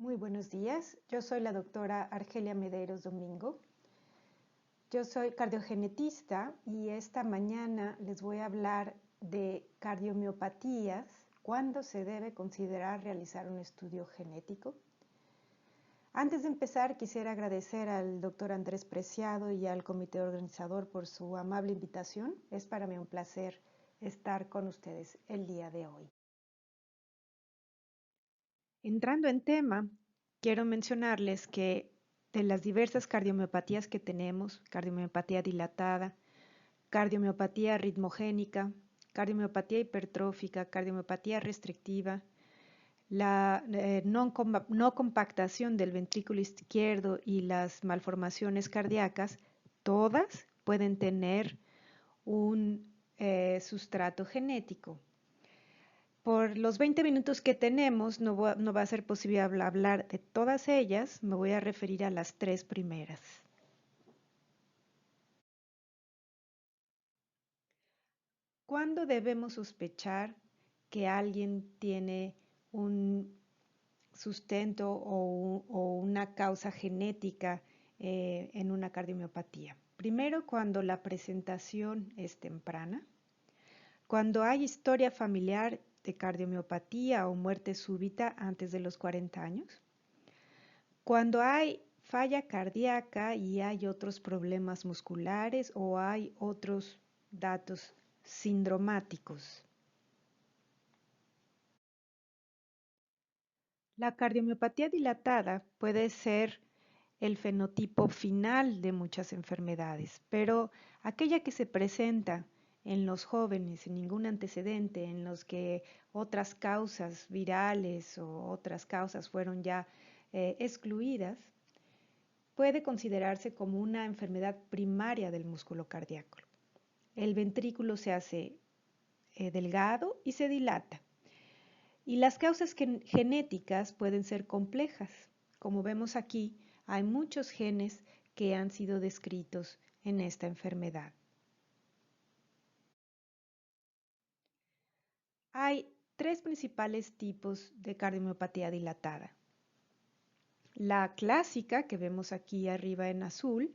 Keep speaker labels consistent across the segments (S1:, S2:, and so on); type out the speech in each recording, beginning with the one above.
S1: Muy buenos días, yo soy la doctora Argelia Medeiros Domingo. Yo soy cardiogenetista y esta mañana les voy a hablar de cardiomiopatías, cuándo se debe considerar realizar un estudio genético. Antes de empezar, quisiera agradecer al doctor Andrés Preciado y al comité organizador por su amable invitación. Es para mí un placer estar con ustedes el día de hoy. Entrando en tema, quiero mencionarles que de las diversas cardiomiopatías que tenemos, cardiomiopatía dilatada, cardiomiopatía ritmogénica, cardiomiopatía hipertrófica, cardiomiopatía restrictiva, la no compactación del ventrículo izquierdo y las malformaciones cardíacas, todas pueden tener un sustrato genético. Por los 20 minutos que tenemos, no va a ser posible hablar de todas ellas, me voy a referir a las tres primeras. ¿Cuándo debemos sospechar que alguien tiene un sustento o una causa genética en una cardiomiopatía? Primero, cuando la presentación es temprana, cuando hay historia familiar de cardiomiopatía o muerte súbita antes de los 40 años, cuando hay falla cardíaca y hay otros problemas musculares o hay otros datos sindromáticos. La cardiomiopatía dilatada puede ser el fenotipo final de muchas enfermedades, pero aquella que se presenta en los jóvenes sin ningún antecedente, en los que otras causas virales o otras causas fueron ya excluidas, puede considerarse como una enfermedad primaria del músculo cardíaco. El ventrículo se hace delgado y se dilata. Y las causas genéticas pueden ser complejas. Como vemos aquí, hay muchos genes que han sido descritos en esta enfermedad. Hay tres principales tipos de cardiomiopatía dilatada. La clásica, que vemos aquí arriba en azul,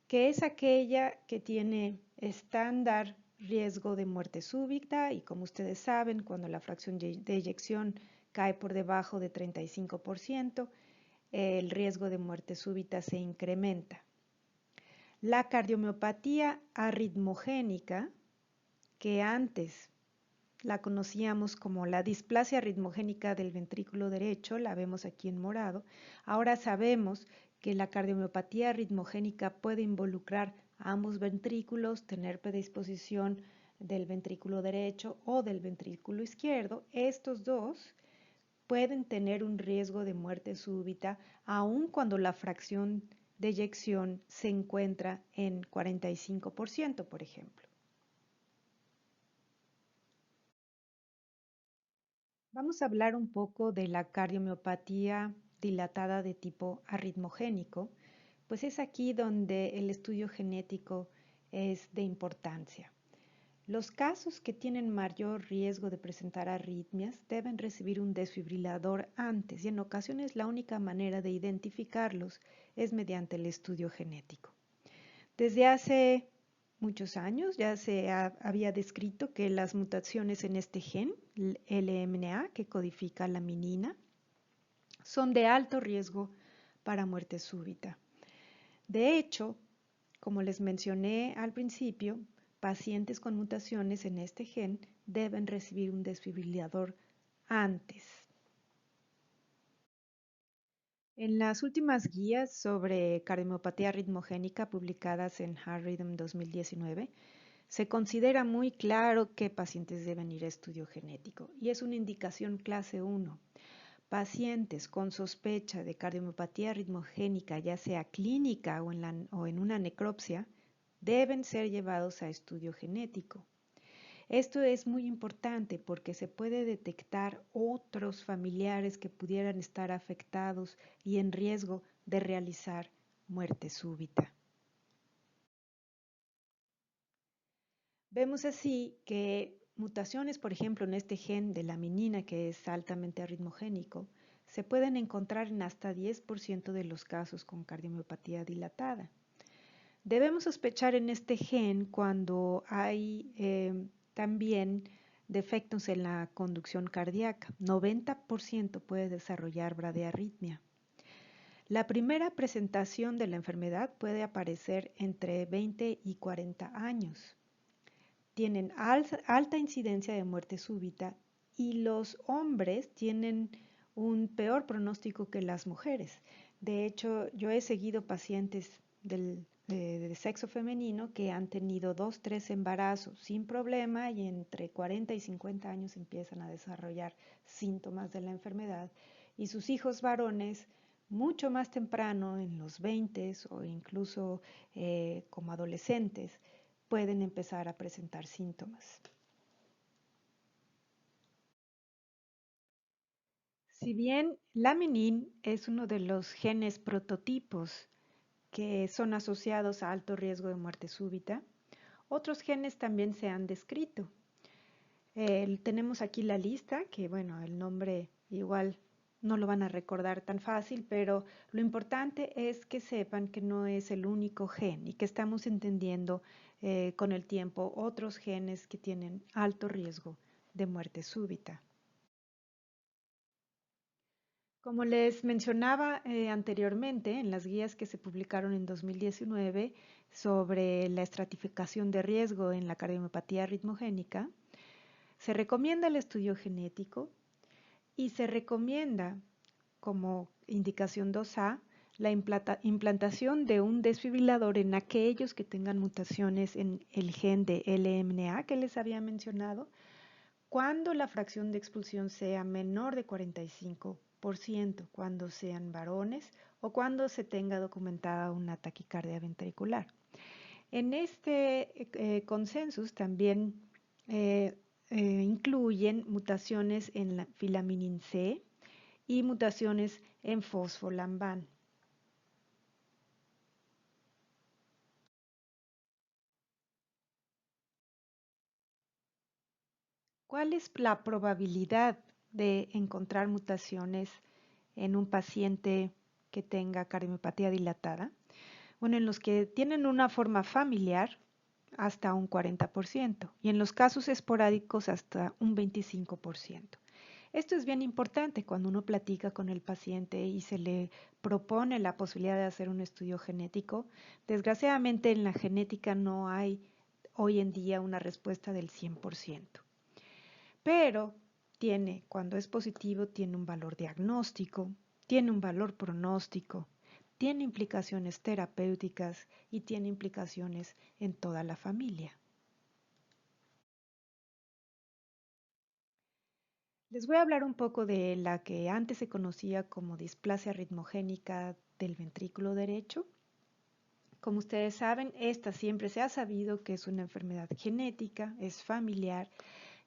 S1: que es aquella que tiene estándar riesgo de muerte súbita y como ustedes saben, cuando la fracción de eyección cae por debajo de 35%, el riesgo de muerte súbita se incrementa. La cardiomiopatía arritmogénica, que antes la conocíamos como la displasia arritmogénica del ventrículo derecho, la vemos aquí en morado, ahora sabemos que la cardiomiopatía arritmogénica puede involucrar ambos ventrículos, tener predisposición del ventrículo derecho o del ventrículo izquierdo. Estos dos pueden tener un riesgo de muerte súbita aun cuando la fracción de eyección se encuentra en 45%, por ejemplo. Vamos a hablar un poco de la cardiomiopatía dilatada de tipo arritmogénico, pues es aquí donde el estudio genético es de importancia. Los casos que tienen mayor riesgo de presentar arritmias deben recibir un desfibrilador antes y en ocasiones la única manera de identificarlos es mediante el estudio genético. Desde hace muchos años ya se había descrito que las mutaciones en este gen, el LMNA, que codifica la minina, son de alto riesgo para muerte súbita. De hecho, como les mencioné al principio, pacientes con mutaciones en este gen deben recibir un desfibrilador antes. En las últimas guías sobre cardiomiopatía ritmogénica publicadas en Heart Rhythm 2019, se considera muy claro qué pacientes deben ir a estudio genético y es una indicación clase 1. Pacientes con sospecha de cardiomiopatía ritmogénica, ya sea clínica o en una necropsia, deben ser llevados a estudio genético. Esto es muy importante porque se puede detectar otros familiares que pudieran estar afectados y en riesgo de realizar muerte súbita. Vemos así que mutaciones, por ejemplo, en este gen de la minina, que es altamente arritmogénico, se pueden encontrar en hasta 10% de los casos con cardiomiopatía dilatada. Debemos sospechar en este gen cuando hay también defectos en la conducción cardíaca. 90% puede desarrollar bradiarritmia. La primera presentación de la enfermedad puede aparecer entre 20 y 40 años. Tienen alta incidencia de muerte súbita y los hombres tienen un peor pronóstico que las mujeres. De hecho, yo he seguido pacientes de sexo femenino que han tenido 2, 3 embarazos sin problema y entre 40 y 50 años empiezan a desarrollar síntomas de la enfermedad y sus hijos varones mucho más temprano, en los 20 o incluso como adolescentes, pueden empezar a presentar síntomas. Si bien laminin es uno de los genes prototipos que son asociados a alto riesgo de muerte súbita, otros genes también se han descrito. Tenemos aquí la lista, que bueno, el nombre igual no lo van a recordar tan fácil, pero lo importante es que sepan que no es el único gen y que estamos entendiendo con el tiempo otros genes que tienen alto riesgo de muerte súbita. Como les mencionaba anteriormente, en las guías que se publicaron en 2019 sobre la estratificación de riesgo en la cardiomiopatía ritmogénica, se recomienda el estudio genético y se recomienda como indicación 2A la implantación de un desfibrilador en aquellos que tengan mutaciones en el gen de LMNA que les había mencionado, cuando la fracción de expulsión sea menor de 45%, cuando sean varones o cuando se tenga documentada una taquicardia ventricular. En este consensus también incluyen mutaciones en la filaminin C y mutaciones en fosfolamban. ¿Cuál es la probabilidad de encontrar mutaciones en un paciente que tenga cardiomiopatía dilatada? Bueno, en los que tienen una forma familiar, hasta un 40%, y en los casos esporádicos hasta un 25%. Esto es bien importante cuando uno platica con el paciente y se le propone la posibilidad de hacer un estudio genético. Desgraciadamente en la genética no hay hoy en día una respuesta del 100%, pero cuando es positivo, tiene un valor diagnóstico, tiene un valor pronóstico, tiene implicaciones terapéuticas y tiene implicaciones en toda la familia. Les voy a hablar un poco de la que antes se conocía como displasia ritmogénica del ventrículo derecho. Como ustedes saben, esta siempre se ha sabido que es una enfermedad genética, es familiar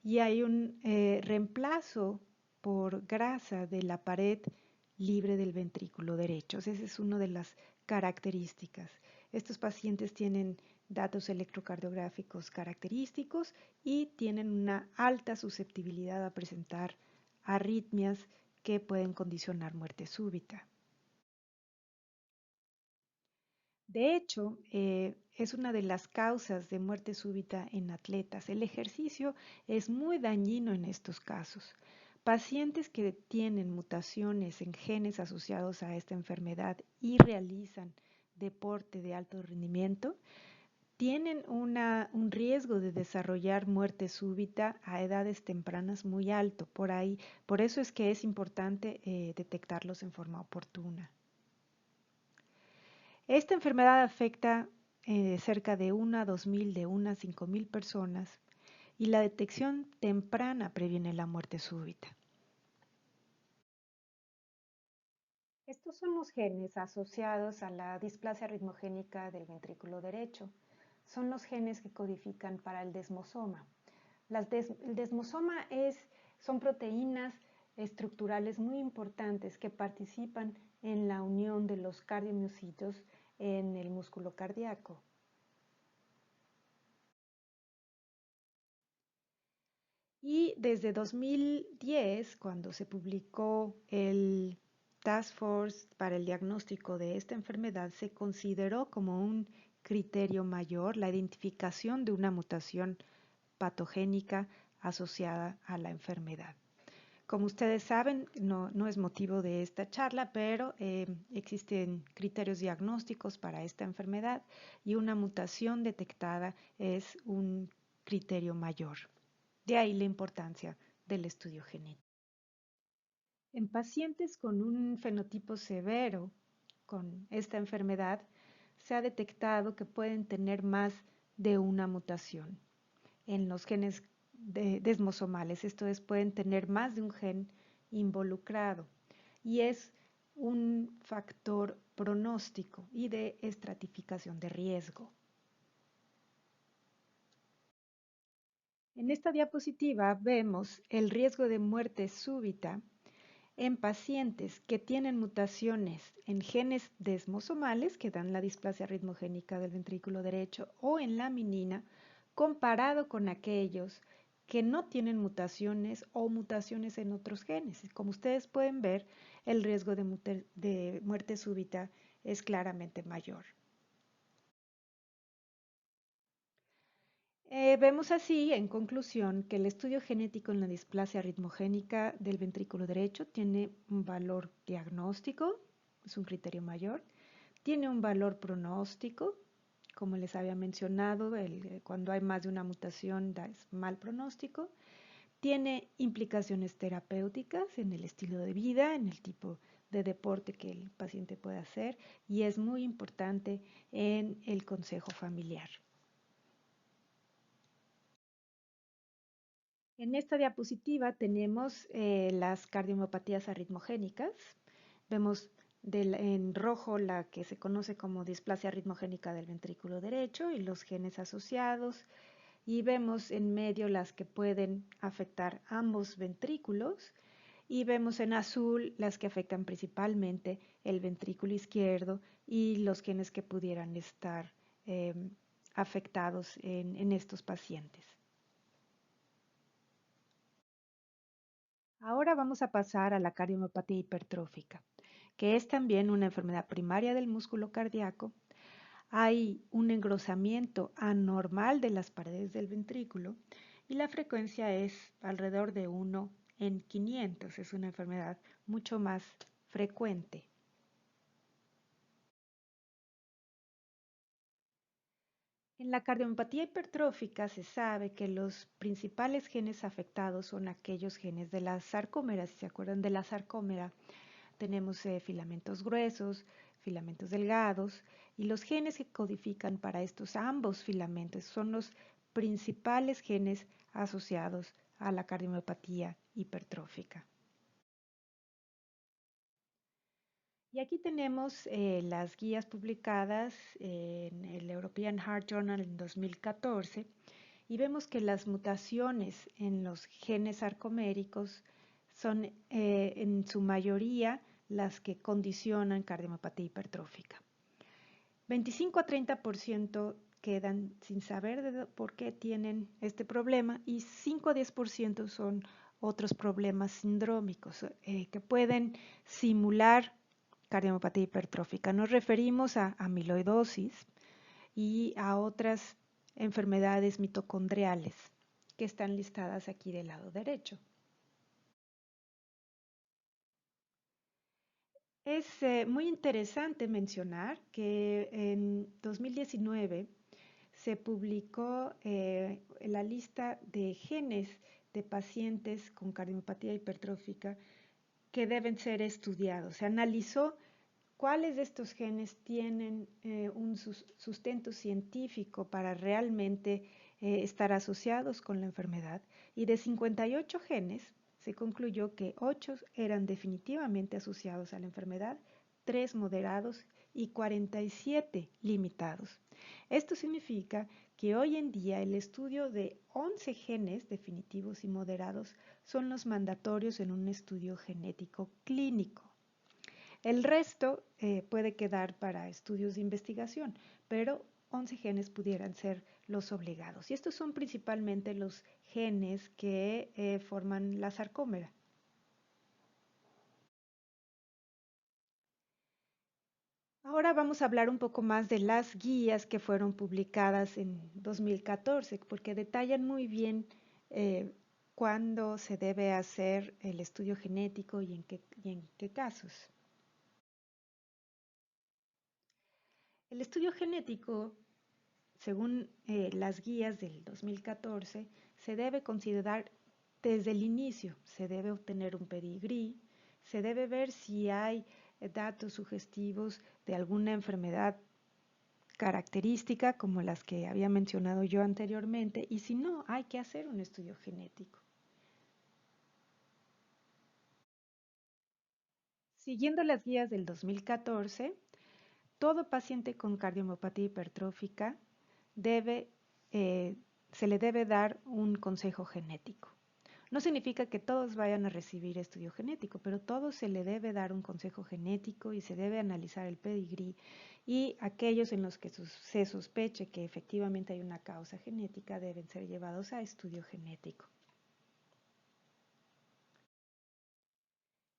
S1: y hay un reemplazo por grasa de la pared libre del ventrículo derecho. Esa es una de las características. Estos pacientes tienen datos electrocardiográficos característicos y tienen una alta susceptibilidad a presentar arritmias que pueden condicionar muerte súbita. De hecho, es una de las causas de muerte súbita en atletas. El ejercicio es muy dañino en estos casos. Pacientes que tienen mutaciones en genes asociados a esta enfermedad y realizan deporte de alto rendimiento tienen un riesgo de desarrollar muerte súbita a edades tempranas muy alto. Por eso es que es importante detectarlos en forma oportuna. Esta enfermedad afecta cerca de 1 a 2.000, de 1 a 5.000 personas y la detección temprana previene la muerte súbita. Estos son los genes asociados a la displasia ritmogénica del ventrículo derecho. Son los genes que codifican para el desmosoma. El desmosoma son proteínas estructurales muy importantes que participan en la unión de los cardiomiocitos en el músculo cardíaco. Y desde 2010, cuando se publicó el Task Force para el diagnóstico de esta enfermedad, se consideró como un criterio mayor la identificación de una mutación patogénica asociada a la enfermedad. Como ustedes saben, no es motivo de esta charla, pero existen criterios diagnósticos para esta enfermedad y una mutación detectada es un criterio mayor. De ahí la importancia del estudio genético. En pacientes con un fenotipo severo con esta enfermedad, se ha detectado que pueden tener más de una mutación en los genes desmosomales, esto es, pueden tener más de un gen involucrado y es un factor pronóstico y de estratificación de riesgo. En esta diapositiva vemos el riesgo de muerte súbita en pacientes que tienen mutaciones en genes desmosomales que dan la displasia ritmogénica del ventrículo derecho o en la minina, comparado con aquellos que no tienen mutaciones o mutaciones en otros genes. Como ustedes pueden ver, el riesgo de muerte súbita es claramente mayor. Vemos así, en conclusión, que el estudio genético en la displasia ritmogénica del ventrículo derecho tiene un valor diagnóstico, es un criterio mayor, tiene un valor pronóstico, como les había mencionado, cuando hay más de una mutación es mal pronóstico, tiene implicaciones terapéuticas en el estilo de vida, en el tipo de deporte que el paciente puede hacer y es muy importante en el consejo familiar. En esta diapositiva tenemos las cardiomiopatías arritmogénicas. Vemos en rojo la que se conoce como displasia arritmogénica del ventrículo derecho y los genes asociados. Y vemos en medio las que pueden afectar ambos ventrículos. Y vemos en azul las que afectan principalmente el ventrículo izquierdo y los genes que pudieran estar afectados en estos pacientes. Ahora vamos a pasar a la cardiomiopatía hipertrófica, que es también una enfermedad primaria del músculo cardíaco. Hay un engrosamiento anormal de las paredes del ventrículo y la frecuencia es alrededor de 1 en 500. Es una enfermedad mucho más frecuente. En la cardiomiopatía hipertrófica se sabe que los principales genes afectados son aquellos genes de la sarcómera. Si se acuerdan de la sarcómera, tenemos filamentos gruesos, filamentos delgados, y los genes que codifican para estos ambos filamentos son los principales genes asociados a la cardiomiopatía hipertrófica. Y aquí tenemos las guías publicadas en el European Heart Journal en 2014 y vemos que las mutaciones en los genes sarcoméricos son en su mayoría las que condicionan cardiomopatía hipertrófica. 25 a 30% quedan sin saber por qué tienen este problema y 5 a 10% son otros problemas sindrómicos que pueden simular cardiomopatía hipertrófica. Nos referimos a amiloidosis y a otras enfermedades mitocondriales que están listadas aquí del lado derecho. Es muy interesante mencionar que en 2019 se publicó la lista de genes de pacientes con cardiomopatía hipertrófica que deben ser estudiados. Se analizó cuáles de estos genes tienen un sustento científico para realmente estar asociados con la enfermedad y de 58 genes se concluyó que 8 eran definitivamente asociados a la enfermedad, 3 moderados y 47 limitados. Esto significa que hoy en día el estudio de 11 genes definitivos y moderados son los mandatorios en un estudio genético clínico. El resto puede quedar para estudios de investigación, pero 11 genes pudieran ser los obligados. Y estos son principalmente los genes que forman la sarcómera. Ahora vamos a hablar un poco más de las guías que fueron publicadas en 2014, porque detallan muy bien cuándo se debe hacer el estudio genético y en qué casos. El estudio genético, según las guías del 2014, se debe considerar desde el inicio. Se debe obtener un pedigrí, se debe ver si hay datos sugestivos de alguna enfermedad característica como las que había mencionado yo anteriormente, y si no, hay que hacer un estudio genético. Siguiendo las guías del 2014, todo paciente con cardiomopatía hipertrófica debe, eh, se le debe dar un consejo genético. No significa que todos vayan a recibir estudio genético, pero todos se le debe dar un consejo genético y se debe analizar el pedigrí, y aquellos en los que se sospeche que efectivamente hay una causa genética deben ser llevados a estudio genético.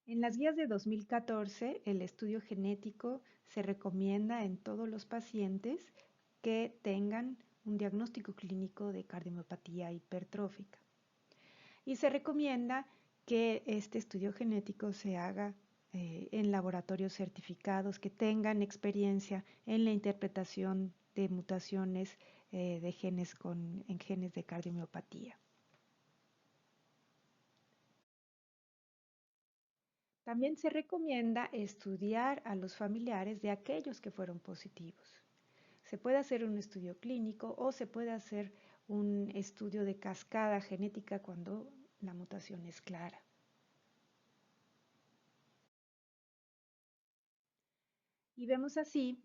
S1: En las guías de 2014, el estudio genético se recomienda en todos los pacientes que tengan un diagnóstico clínico de cardiomopatía hipertrófica. Y se recomienda que este estudio genético se haga en laboratorios certificados que tengan experiencia en la interpretación de mutaciones de genes en genes de cardiomiopatía. También se recomienda estudiar a los familiares de aquellos que fueron positivos. Se puede hacer un estudio clínico o se puede hacer un estudio de cascada genética cuando la mutación es clara. Y vemos así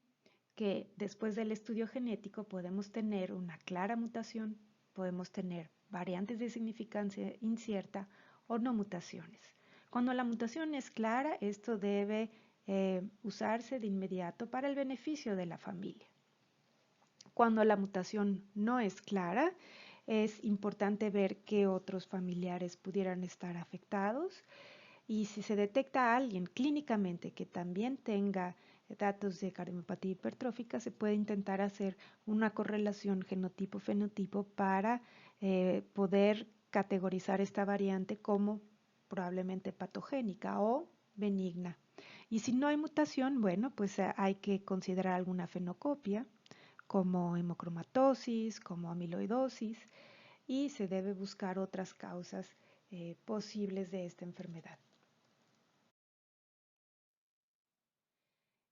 S1: que después del estudio genético podemos tener una clara mutación, podemos tener variantes de significancia incierta o no mutaciones. Cuando la mutación es clara, esto debe usarse de inmediato para el beneficio de la familia. Cuando la mutación no es clara, es importante ver qué otros familiares pudieran estar afectados, y si se detecta a alguien clínicamente que también tenga datos de cardiomopatía hipertrófica, se puede intentar hacer una correlación genotipo-fenotipo para poder categorizar esta variante como probablemente patogénica o benigna. Y si no hay mutación, bueno, pues hay que considerar alguna fenocopia como hemocromatosis, como amiloidosis, y se debe buscar otras causas posibles de esta enfermedad.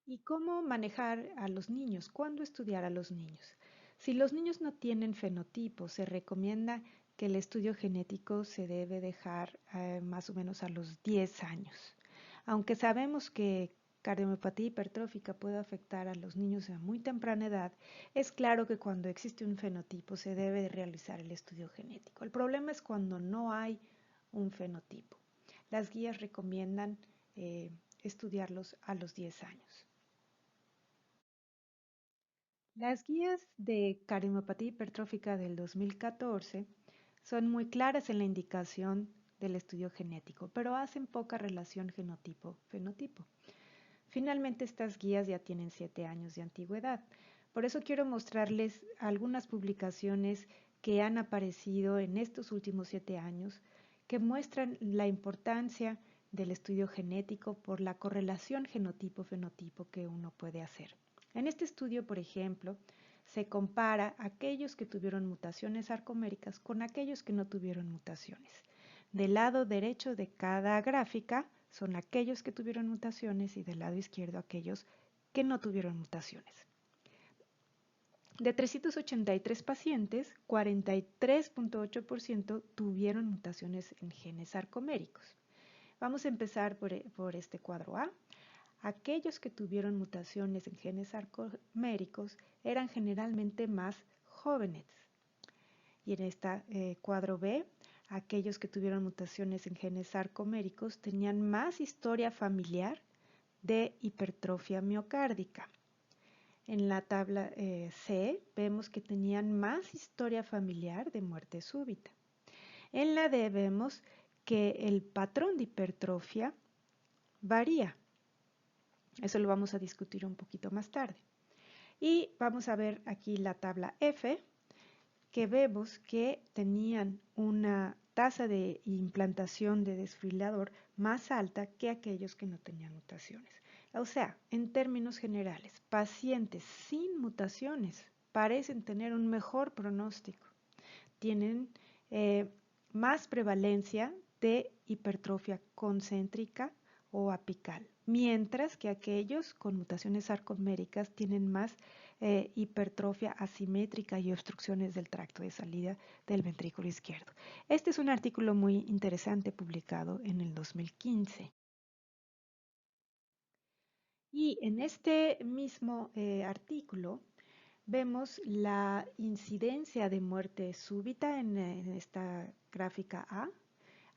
S1: ¿Y cómo manejar a los niños? ¿Cuándo estudiar a los niños? Si los niños no tienen fenotipo, se recomienda que el estudio genético se debe dejar más o menos a los 10 años. Aunque sabemos que cardiomopatía hipertrófica puede afectar a los niños a muy temprana edad, es claro que cuando existe un fenotipo se debe realizar el estudio genético. El problema es cuando no hay un fenotipo. Las guías recomiendan estudiarlos a los 10 años. Las guías de cardiomopatía hipertrófica del 2014 son muy claras en la indicación del estudio genético, pero hacen poca relación genotipo-fenotipo. Finalmente, estas guías ya tienen 7 años de antigüedad. Por eso quiero mostrarles algunas publicaciones que han aparecido en estos últimos 7 años que muestran la importancia del estudio genético por la correlación genotipo-fenotipo que uno puede hacer. En este estudio, por ejemplo, se compara aquellos que tuvieron mutaciones sarcoméricas con aquellos que no tuvieron mutaciones. Del lado derecho de cada gráfica son aquellos que tuvieron mutaciones y del lado izquierdo aquellos que no tuvieron mutaciones. De 383 pacientes, 43.8% tuvieron mutaciones en genes sarcoméricos. Vamos a empezar por este cuadro A. Aquellos que tuvieron mutaciones en genes sarcoméricos eran generalmente más jóvenes. Y en este cuadro B, aquellos que tuvieron mutaciones en genes sarcoméricos tenían más historia familiar de hipertrofia miocárdica. en la tabla C, vemos que tenían más historia familiar de muerte súbita. En la D vemos que el patrón de hipertrofia varía. Eso lo vamos a discutir un poquito más tarde. Y vamos a ver aquí la tabla F, que vemos que tenían una tasa de implantación de desfibrilador más alta que aquellos que no tenían mutaciones. O sea, en términos generales, pacientes sin mutaciones parecen tener un mejor pronóstico. Tienen más prevalencia de hipertrofia concéntrica o apical, mientras que aquellos con mutaciones sarcoméricas tienen más hipertrofia asimétrica y obstrucciones del tracto de salida del ventrículo izquierdo. Este es un artículo muy interesante publicado en el 2015. Y en este mismo artículo vemos la incidencia de muerte súbita en esta gráfica A.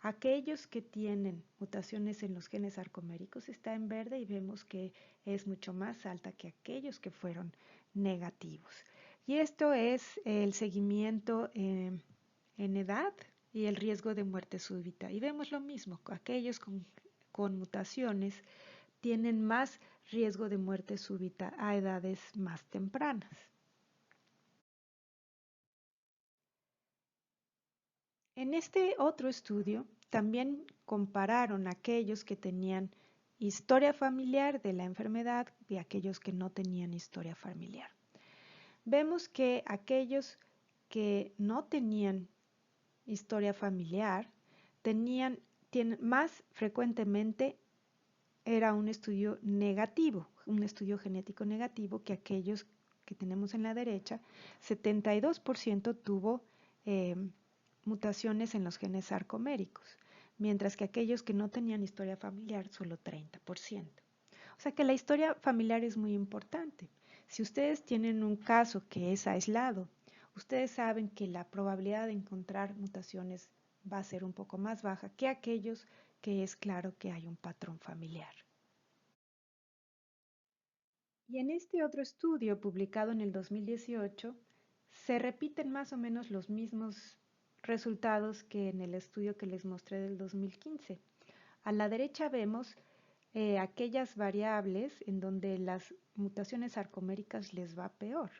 S1: Aquellos que tienen mutaciones en los genes sarcoméricos está en verde y vemos que es mucho más alta que aquellos que fueron negativos. Y esto es el seguimiento en edad y el riesgo de muerte súbita. Y vemos lo mismo, aquellos con mutaciones tienen más riesgo de muerte súbita a edades más tempranas. En este otro estudio también compararon aquellos que tenían historia familiar de la enfermedad y aquellos que no tenían historia familiar. Vemos que aquellos que no tenían historia familiar tienen más frecuentemente era un estudio negativo, un estudio genético negativo que aquellos que tenemos en la derecha, 72% tuvo mutaciones en los genes sarcoméricos, mientras que aquellos que no tenían historia familiar, solo 30%. O sea que la historia familiar es muy importante. Si ustedes tienen un caso que es aislado, ustedes saben que la probabilidad de encontrar mutaciones va a ser un poco más baja que aquellos que es claro que hay un patrón familiar. Y en este otro estudio publicado en el 2018, se repiten más o menos los mismos resultados que en el estudio que les mostré del 2015. A la derecha vemos aquellas variables en donde las mutaciones sarcoméricas les va peor.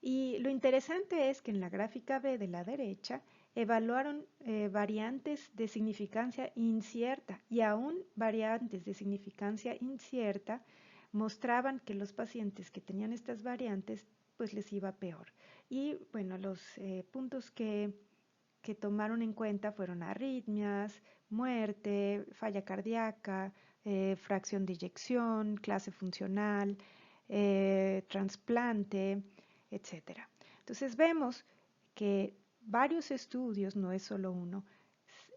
S1: Y lo interesante es que en la gráfica B de la derecha evaluaron variantes de significancia incierta y aún variantes de significancia incierta mostraban que los pacientes que tenían estas variantes pues les iba peor. Y bueno, los puntos que tomaron en cuenta fueron arritmias, muerte, falla cardíaca, fracción de eyección, clase funcional, trasplante, etcétera. Entonces vemos que varios estudios, no es solo uno,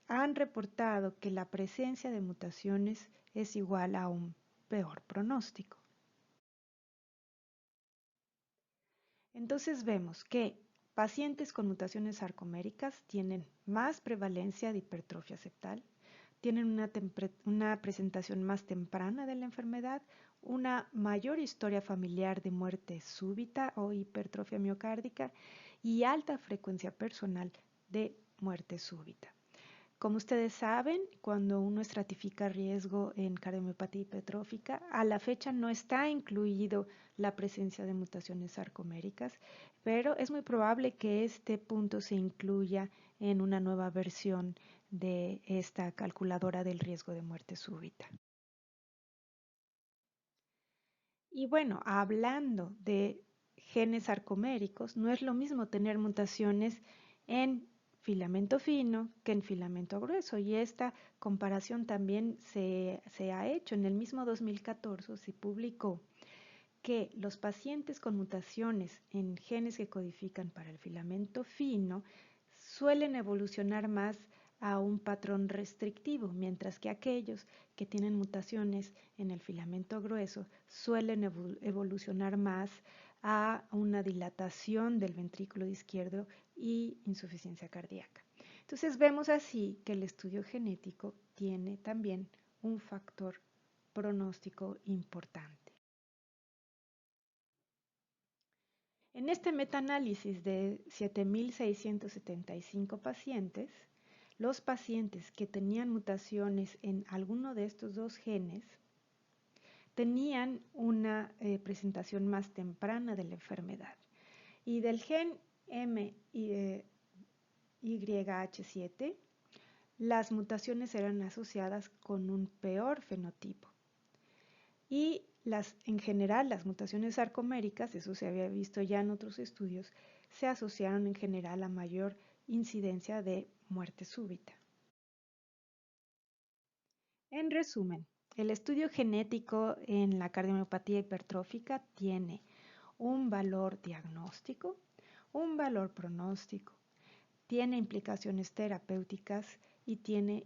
S1: han reportado que la presencia de mutaciones es igual a un peor pronóstico. Entonces vemos que pacientes con mutaciones sarcoméricas tienen más prevalencia de hipertrofia septal, tienen una presentación más temprana de la enfermedad, una mayor historia familiar de muerte súbita o hipertrofia miocárdica y alta frecuencia personal de muerte súbita. Como ustedes saben, cuando uno estratifica riesgo en cardiomiopatía hipertrófica, a la fecha no está incluido la presencia de mutaciones sarcoméricas, pero es muy probable que este punto se incluya en una nueva versión de esta calculadora del riesgo de muerte súbita. Y bueno, hablando de genes sarcoméricos, no es lo mismo tener mutaciones en filamento fino que en filamento grueso, y esta comparación también se ha hecho. En el mismo 2014 se publicó que los pacientes con mutaciones en genes que codifican para el filamento fino suelen evolucionar más a un patrón restrictivo, mientras que aquellos que tienen mutaciones en el filamento grueso suelen evolucionar más a una dilatación del ventrículo izquierdo y insuficiencia cardíaca. Entonces vemos así que el estudio genético tiene también un factor pronóstico importante. En este metaanálisis de 7.675 pacientes, los pacientes que tenían mutaciones en alguno de estos dos genes tenían una presentación más temprana de la enfermedad. Y del gen MYH7, las mutaciones eran asociadas con un peor fenotipo. Y en general, las mutaciones sarcoméricas, eso se había visto ya en otros estudios, se asociaron en general a mayor incidencia de muerte súbita. En resumen, el estudio genético en la cardiomiopatía hipertrófica tiene un valor diagnóstico, un valor pronóstico, tiene implicaciones terapéuticas y tiene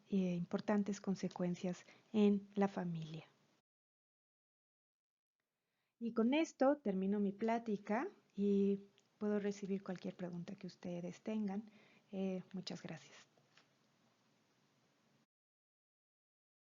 S1: importantes consecuencias en la familia. Y con esto termino mi plática y puedo recibir cualquier pregunta que ustedes tengan. Muchas gracias.